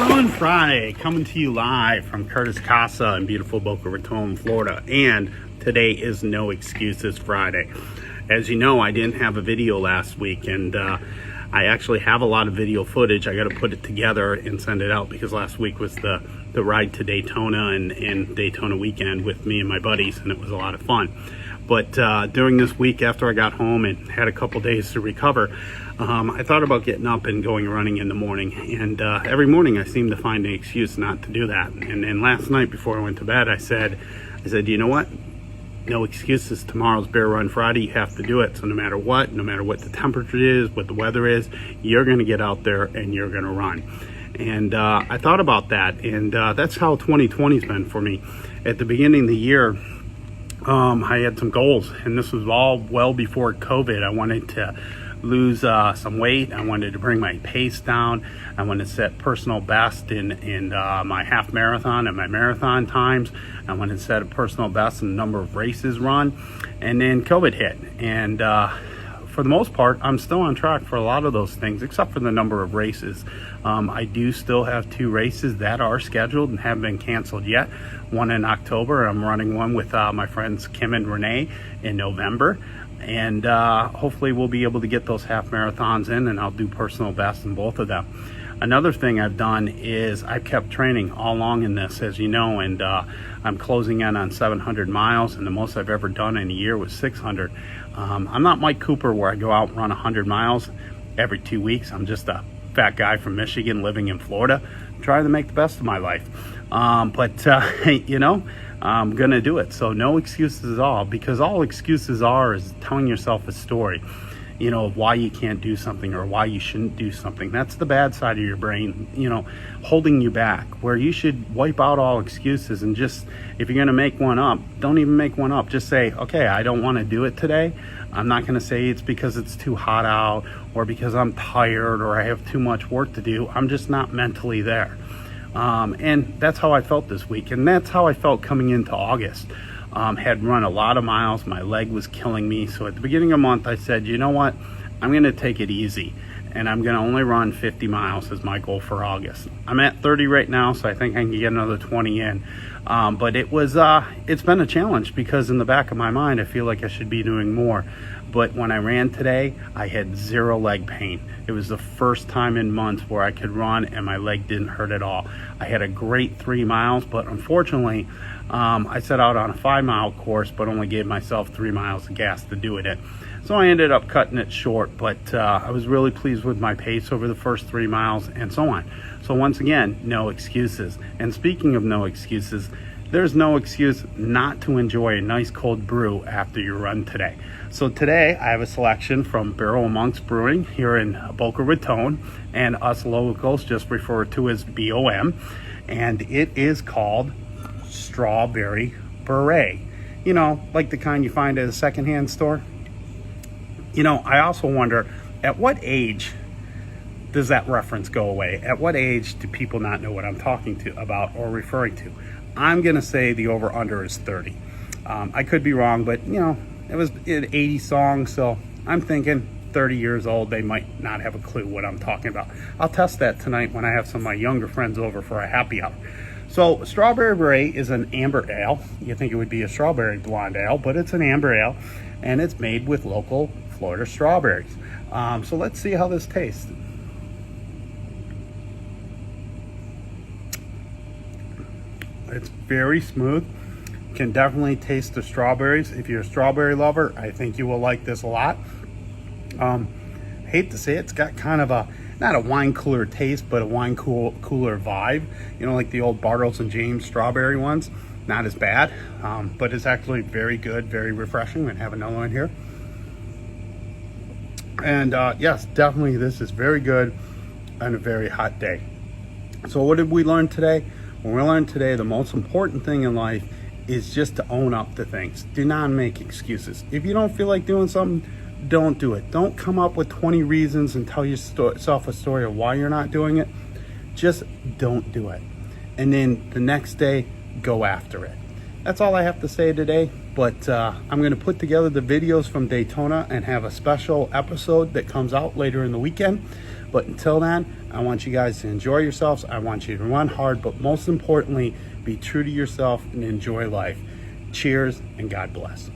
Run Friday, coming to you live from Curtis Casa in beautiful Boca Raton, Florida. And today is No Excuses Friday. As you know, I didn't have a video last week, and I actually have a lot of video footage. I got to put it together and send it out because last week was the ride to Daytona and Daytona weekend with me and my buddies, and it was a lot of fun. But during this week, after I got home and had a couple days to recover, I thought about getting up and going running in the morning. And every morning I seem to find an excuse not to do that. And then last night before I went to bed, I said, you know what? No excuses. Tomorrow's Bear Run Friday. You have to do it. So no matter what the temperature is, what the weather is, you're going to get out there and you're going to run. And I thought about that. And that's how 2020's been for me. At the beginning of the year, I had some goals, and this was all well before COVID. I wanted to lose some weight. I wanted to bring my pace down. I wanted to set personal best in my half marathon and my marathon times. I wanted to set a personal best in the number of races run. And then COVID hit. And for the most part, I'm still on track for a lot of those things, except for the number of races. I do still have 2 races that are scheduled and haven't been canceled yet. One in October. I'm running one with my friends Kim and Renee in November. And hopefully we'll be able to get those half marathons in, and I'll do personal best in both of them. Another thing I've done is I've kept training all along in this, as you know, and I'm closing in on 700 miles, and the most I've ever done in a year was 600. I'm not Mike Cooper, where I go out and run 100 miles every 2 weeks. I'm just a fat guy from Michigan living in Florida, trying to make the best of my life. You know, I'm going to do it. So no excuses at all, because all excuses are is telling yourself a story, you know, of why you can't do something or why you shouldn't do something. That's the bad side of your brain, you know, holding you back, where you should wipe out all excuses and just, if you're going to make one up, don't even make one up. Just say, okay, I don't want to do it today. I'm not going to say it's because it's too hot out or because I'm tired or I have too much work to do. I'm just not mentally there. And that's how I felt this week. And that's how I felt coming into August. Had run a lot of miles. My leg was killing me. So at the beginning of the month, I said, you know what? I'm going to take it easy. And I'm going to only run 50 miles as my goal for August. I'm at 30 right now, so I think I can get another 20 in. But it's been a challenge, because in the back of my mind, I feel like I should be doing more. But when I ran today, I had 0 leg pain. It was the first time in months where I could run and my leg didn't hurt at all. I had a great 3 miles, but unfortunately, I set out on a 5-mile course, but only gave myself 3 miles of gas to do it in. So I ended up cutting it short, but I was really pleased with my pace over the first 3 miles and so on. So once again, no excuses. And speaking of no excuses, there's no excuse not to enjoy a nice cold brew after your run today. So today I have a selection from Barrel Monks Brewing here in Boca Raton, and us locals just refer to as BOM, and it is called Strawberry Beret. You know, like the kind you find at a secondhand store. You know, I also wonder, at what age does that reference go away? At what age do people not know what I'm talking about or referring to? I'm going to say the over-under is 30. I could be wrong, but, you know, it was an 80s song, so I'm thinking 30 years old, they might not have a clue what I'm talking about. I'll test that tonight when I have some of my younger friends over for a happy hour. So Strawberry Beret is an amber ale. You think it would be a strawberry blonde ale, but it's an amber ale, and it's made with local Florida strawberries. So let's see how this tastes. It's very smooth. Can definitely taste the strawberries. If you're a strawberry lover, I think you will like this a lot. Hate to say it, it's got kind of a, not a wine cooler taste, but a wine cooler vibe. You know, like the old Bartles and James strawberry ones. Not as bad, but it's actually very good, very refreshing. I'm gonna have another one here. And yes, definitely this is very good on a very hot day. So what did we learn today? Well, we learned today the most important thing in life is just to own up to things. Do not make excuses. If you don't feel like doing something, don't do it. Don't come up with 20 reasons and tell yourself a story of why you're not doing it. Just don't do it. And then the next day, go after it. That's all I have to say today, but I'm going to put together the videos from Daytona and have a special episode that comes out later in the weekend But until then, I want you guys to enjoy yourselves. I want you to run hard, but most importantly, be true to yourself and enjoy life. Cheers and God bless.